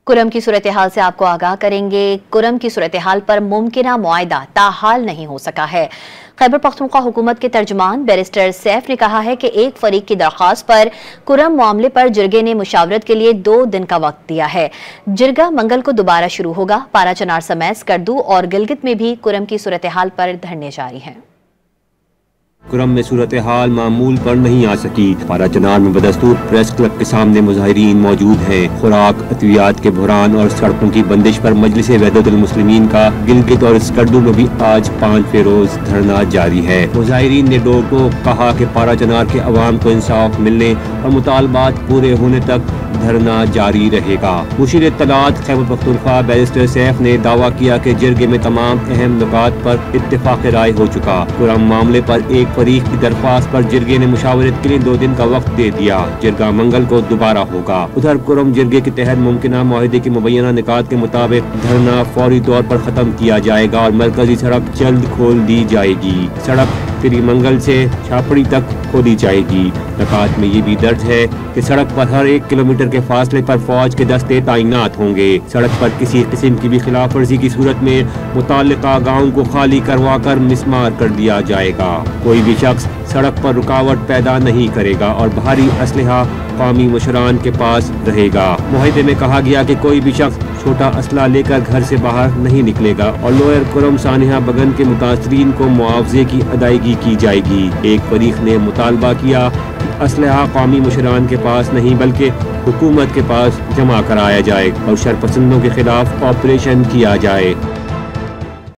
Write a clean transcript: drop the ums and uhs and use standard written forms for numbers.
کرم کی صورتحال سے آپ کو آگاہ کریں گے۔ کرم کی صورتحال پر ممکنہ معاہدہ تاحال نہیں ہو سکا ہے۔ خیبر پختونخوا حکومت کے ترجمان بیرسٹر سیف نے کہا ہے کہ ایک فریق کی درخواست پر کرم معاملے پر جرگے نے مشاورت کے لیے 2 دن کا وقت دیا ہے۔ جرگہ منگل کو دوبارہ شروع ہوگا۔ پارا چنار سمیت اسکردو اور گلگت میں بھی کرم کی صورتحال پر دھرنے جاری ہیں۔ کرم میں صورتحال معمول پر نہیں آ سکی۔ پارا چنار میں بدستور پریس کلب کے سامنے مظاہرین موجود ہیں۔ خوراک، ادویات کے بحران اور سڑکوں کی بندش پر مجلس وحدت المسلمین کا گلگت اور اسکردو میں بھی آج 5ویں روز دھرنا جاری ہے۔ مظاہرین نے ڈور کو کہا کہ پارا چنار کے عوام کو انصاف ملنے اور مطالبات پورے ہونے تک دھرنا جاری رہے گا۔ مشیر اطلاعات خیبر پختونخوا بیرسٹر سیف نے دعویٰ کیا کہ جرگے میں تمام اہم نکات پر اتفاق رائے ہو چکا۔ کرم معاملے پر ایک فریق کی درخواست پر جرگے نے مشاورت کے لیے 2 دن کا وقت دے دیا۔ جرگہ منگل کو دوبارہ ہوگا۔ ادھر کرم جرگے کے تحت ممکنہ معاہدے کی مبینہ نکات کے مطابق دھرنا فوری طور پر ختم کیا جائے گا اور مرکزی سڑک جلد کھول دی جائے گی۔ سڑک تری منگل سے چھاپڑی تک کھولی جائے گی۔ نکات میں یہ بھی درج ہے کہ سڑک پر ہر 1 کلومیٹر کے فاصلے پر فوج کے دستے تعینات ہوں گے۔ سڑک پر کسی قسم کی بھی خلاف ورزی کی صورت میں متعلقہ گاؤں کو خالی کروا کر مسمار کر دیا جائے گا۔ کوئی بھی شخص سڑک پر رکاوٹ پیدا نہیں کرے گا اور بھاری اسلحہ قومی مشران کے پاس رہے گا۔ معاہدے میں کہا گیا کہ کوئی بھی شخص چھوٹا اسلحہ لے کر گھر سے باہر نہیں نکلے گا اور لوئر کرم سانحہ بگن کے متاثرین کو معاوضے کی ادائیگی کی جائے گی۔ ایک فریق نے مطالبہ کیا کہ اسلحہ قومی مشران کے پاس نہیں بلکہ حکومت کے پاس جمع کرایا جائے اور شرپسندوں کے خلاف آپریشن کیا جائے۔